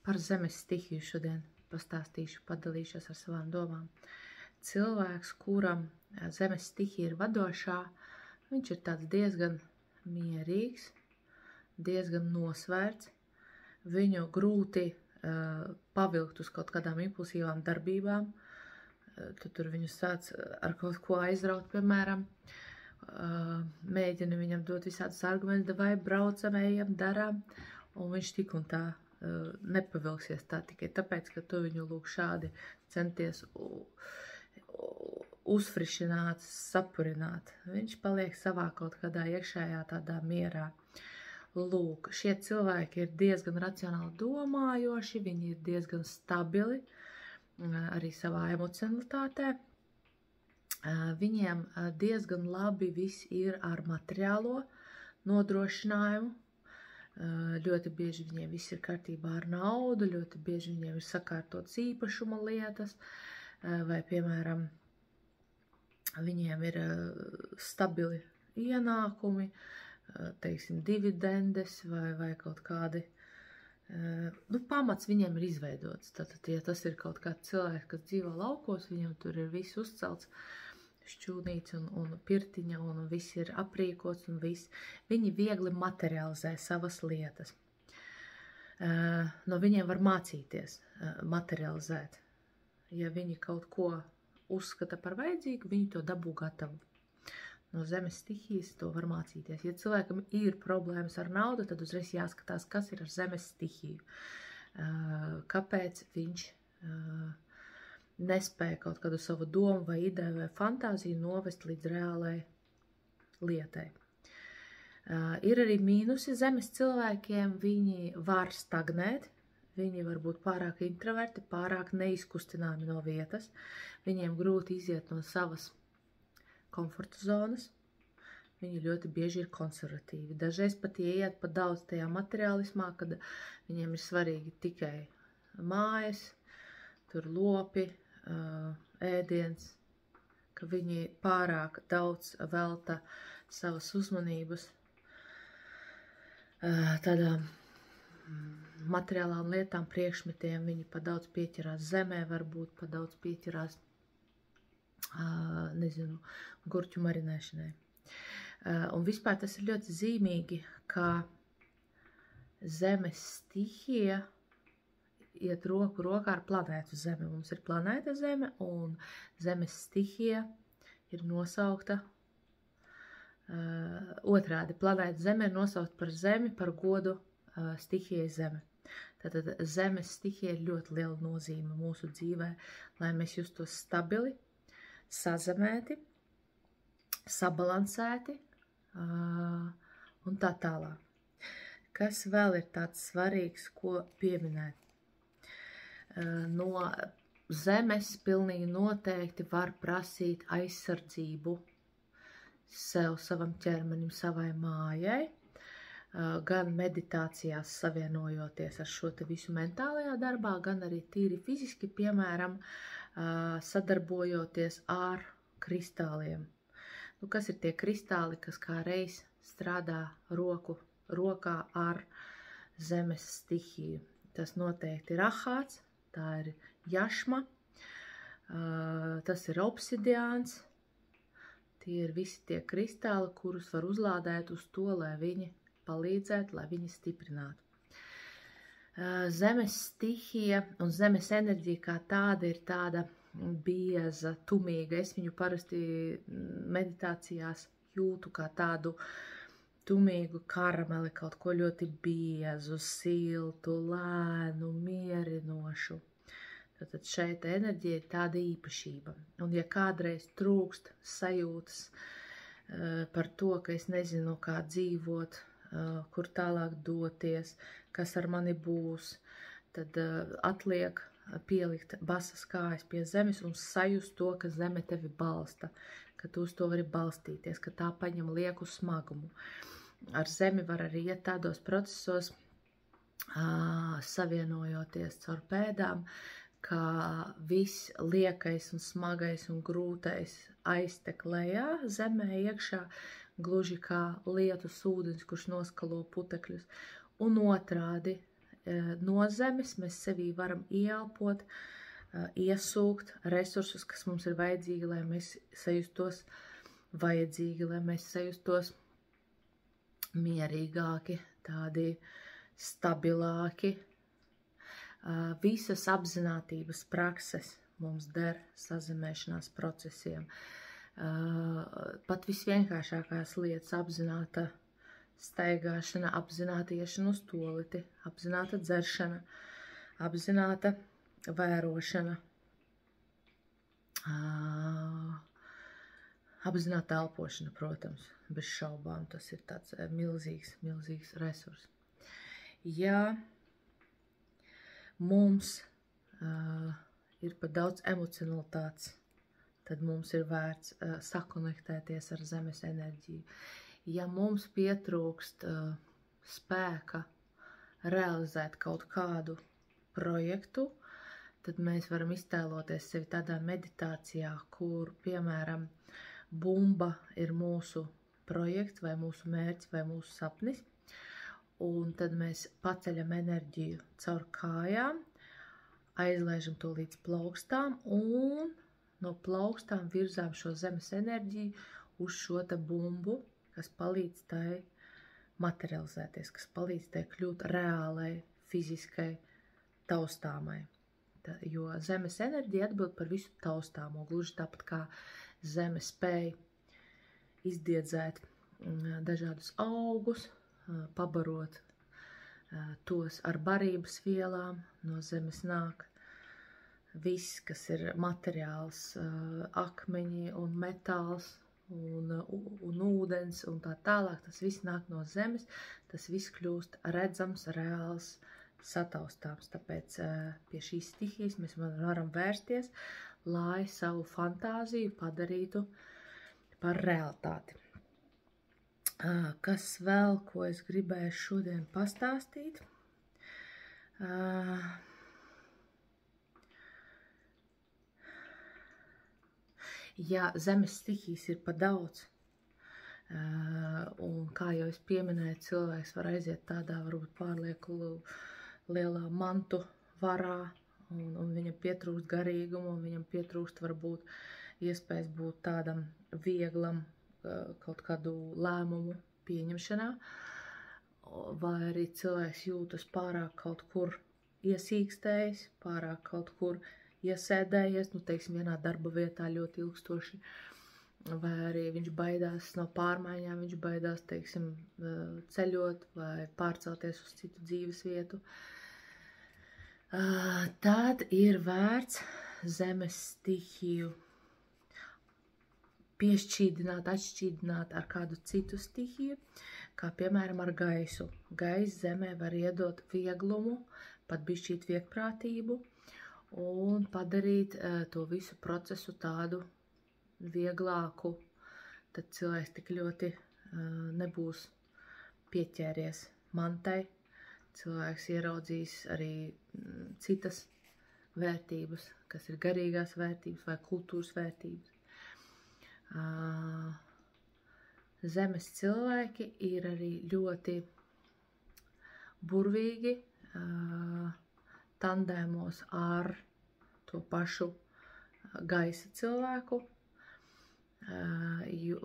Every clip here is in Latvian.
Par zemes stihiju šodien pastāstīšu, padalīšos ar savām domām. Cilvēks, kuram zemes stihija ir vadošā, viņš ir tāds diezgan mierīgs, diezgan nosvērts. Viņu grūti pavilkt uz kaut kādām impulsīvām darbībām. Tu tur viņu sāc ar kaut ko aizraut, piemēram. Mēģina viņam dot visādus argumentus, vai braucam, ejam, darām. Un viņš tik un tā nepavilksies tā tikai tāpēc, ka tu viņu lūk šādi centies uzfrišināt, sapurināt. Viņš paliek savā kaut kādā iekšējā tādā mierā. Lūk, šie cilvēki ir diezgan racionāli domājoši, viņi ir diezgan stabili arī savā emocionalitātē. Viņiem diezgan labi viss ir ar materiālo nodrošinājumu. Ļoti bieži viņiem viss ir kārtībā ar naudu, ļoti bieži viņiem ir sakārtotas īpašuma lietas, vai, piemēram, viņiem ir stabili ienākumi, teiksim, dividendes vai kaut kādi, pamats viņiem ir izveidots. Tātad, ja tas ir kaut kāds cilvēks, kas dzīvo laukos, viņam tur ir viss uzcelts, šķūnīts un pirtiņa, un viss ir aprīkots, un viss. Viņi viegli materializē savas lietas. No viņiem var mācīties materializēt. Ja viņi kaut ko uzskata par vajadzīgu, viņi to dabū gatavu. No zemes stihijas to var mācīties. Ja cilvēkam ir problēmas ar naudu, tad uzreiz jāskatās, kas ir ar zemes stihiju. Kāpēc viņš nespēja kaut kādu savu domu vai ideju vai fantāziju novest līdz reālai lietai. Ir arī mīnusi zemes cilvēkiem, viņi var stagnēt, viņi var būt pārāk introverti, pārāk neizkustināmi no vietas, viņiem grūti iziet no savas komforta zonas, viņi ļoti bieži ir konservatīvi. Dažreiz pat ieiet pa daudz tajā materiālismā, kad viņiem ir svarīgi tikai mājas, tur lopi, ēdiens, ka viņi pārāk daudz velta savas uzmanības tādām materiālām lietām, priekšmetiem, viņi pa daudz pieķerās zemē, varbūt pa daudz pieķerās, gurķu marinēšanai. Un vispār tas ir ļoti zīmīgi, ka zemes stihija iet roku rokā ar planētu Zeme. Mums ir planēta Zeme, un zemes stihija ir nosaukta otrādi. Planēta Zeme ir nosaukta par Zemi, par godu stihijai Zeme. Tātad zemes stihija ir ļoti liela nozīme mūsu dzīvē, lai mēs justos stabili, sazemēti, sabalansēti un tā tālāk. Kas vēl ir tāds svarīgs, ko pieminēt? No zemes pilnīgi noteikti var prasīt aizsardzību sev, savam ķermenim, savai mājai, gan meditācijās savienojoties ar šo te visu mentālajā darbā, gan arī tīri fiziski, piemēram, sadarbojoties ar kristāliem. Kas ir tie kristāli, kas kā reiz strādā rokā ar zemes stihiju? Tas noteikti ir ahāts, tā ir jašma, tas ir obsidiāns, tie ir visi tie kristāli, kurus var uzlādēt uz to, lai viņi palīdzētu, lai viņi stiprinātu. Zemes stihija un zemes enerģija kā tāda ir tāda bieza, tumīga. Es viņu parasti meditācijās jūtu kā tādu tumīgu karameli, kaut ko ļoti biezu, siltu, lēnu, mierinošu. Tad šeit enerģija ir tāda īpašība. Un ja kādreiz trūkst sajūtas par to, ka es nezinu, kā dzīvot, kur tālāk doties, kas ar mani būs, tad atliek pielikt basas kājas pie zemes un sajust to, ka zeme tevi balsta, ka tu uz to vari balstīties, ka tā paņem lieku smagumu. Ar zemi var arī iet tādos procesos, savienojoties caur pēdām, ka viss liekais un smagais un grūtais aiztek lejā zemē iekšā, gluži kā lietus ūdens, kurš noskalo putekļus. Un otrādi no zemes, mēs sevī varam ieelpot, iesūkt resursus, kas mums ir vajadzīgi, lai mēs sajustos vajadzīgi, lai mēs sajustos mierīgāki, tādi stabilāki. Visas apzinātības prakses mums der sazemēšanās procesiem. Pat visvienkāršākās lietas apzināta staigāšana, apzināta iešana uz toleti, apzināta dzeršana, apzināta vērošana, apzināta elpošana, protams, bez šaubām, tas ir tāds milzīgs resurs. Ja mums ir pat daudz emocionalitātes, tad mums ir vērts sakonektēties ar zemes enerģiju. Ja mums pietrūkst spēka realizēt kaut kādu projektu, tad mēs varam iztēloties sevi tādā meditācijā, kur, piemēram, bumba ir mūsu projekts vai mūsu mērķis vai mūsu sapnis, un tad mēs paceļam enerģiju caur kājām, aizlaižam to līdz plaukstām un no plaukstām virzām šo zemes enerģiju uz šo te bumbu, kas palīdz tai materializēties, kas palīdz tai kļūt reālai, fiziskai, taustāmai. Jo zemes enerģija atbild par visu taustāmo, gluži tāpat kā zeme spēja izdiedzēt dažādus augus, pabarot tos ar barības vielām, no zemes nāk viss, kas ir materiāls, akmeņi un metāls un ūdens un tā tālāk, tas viss nāk no zemes, tas viss kļūst redzams, reāls, sataustāms. Tāpēc pie šīs stihijas mēs varam vērsties, lai savu fantāziju padarītu par realitāti. Kas vēl, ko es gribēju šodien pastāstīt? Ja zemes stihijas ir pa daudz, un kā jau es pieminēju, cilvēks var aiziet tādā varbūt pārlieku lielā mantu varā, un viņam pietrūkst garīgumu, un viņam pietrūkst varbūt iespējas būt tādam vieglam kaut kādu lēmumu pieņemšanā, vai arī cilvēks jūtas pārāk kaut kur iesīkstējis, pārāk kaut kur iesēdējies, teiksim, vienā darba vietā ļoti ilgstoši, vai arī viņš baidās no pārmaiņām, viņš baidās, teiksim, ceļot vai pārcelties uz citu dzīves vietu. Tad ir vērts zemes stihiju piešķīdināt, atšķīdināt ar kādu citu stihiju, kā piemēram ar gaisu. Gaiss zemē var iedot vieglumu, pat bišķīt viegprātību, un padarīt to visu procesu tādu vieglāku, tad cilvēks tik ļoti nebūs pieķēries mantai, cilvēks ieraudzīs arī citas vērtības, kas ir garīgās vērtības vai kultūras vērtības. Zemes cilvēki ir arī ļoti burvīgi tandēmos ar to pašu gaisa cilvēku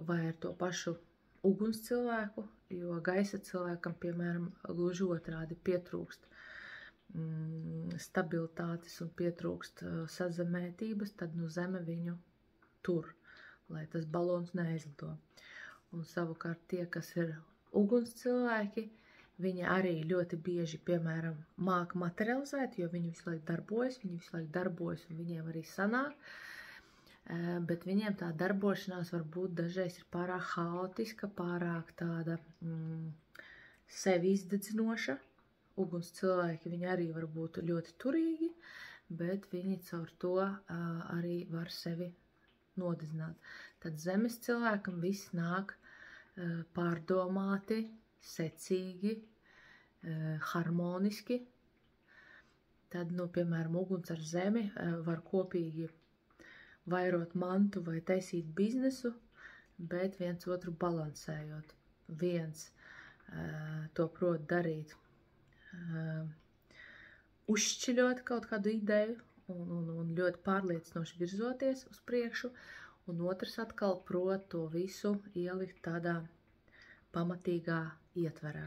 vai ar to pašu uguns cilvēku, jo gaisa cilvēkam, piemēram, gluži otrādi pietrūkst stabilitātes un pietrūkst sazemētības, tad nu zeme viņu tur, lai tas balons neaizlido. Un savukārt tie, kas ir uguns cilvēki, viņi arī ļoti bieži, piemēram, māk materializēt, jo viņi visu laiku darbojas, un viņiem arī sanāk, bet viņiem tā darbošanās varbūt dažreiz ir pārāk haotiska, pārāk tāda sevi izdedzinoša. Uguns cilvēki, viņi arī var būt ļoti turīgi, bet viņi caur to arī var sevi nodedzināt. Tad zemes cilvēkam viss nāk pārdomāti, secīgi, harmoniski. Tad, piemēram, uguns ar zemi var kopīgi vairot mantu vai taisīt biznesu, bet viens otru balansējot. Viens to prot darīt uzšķiļot kaut kādu ideju un ļoti pārliecinoši virzoties uz priekšu, un otrs atkal prot to visu ielikt tādā pamatīgā ietverā.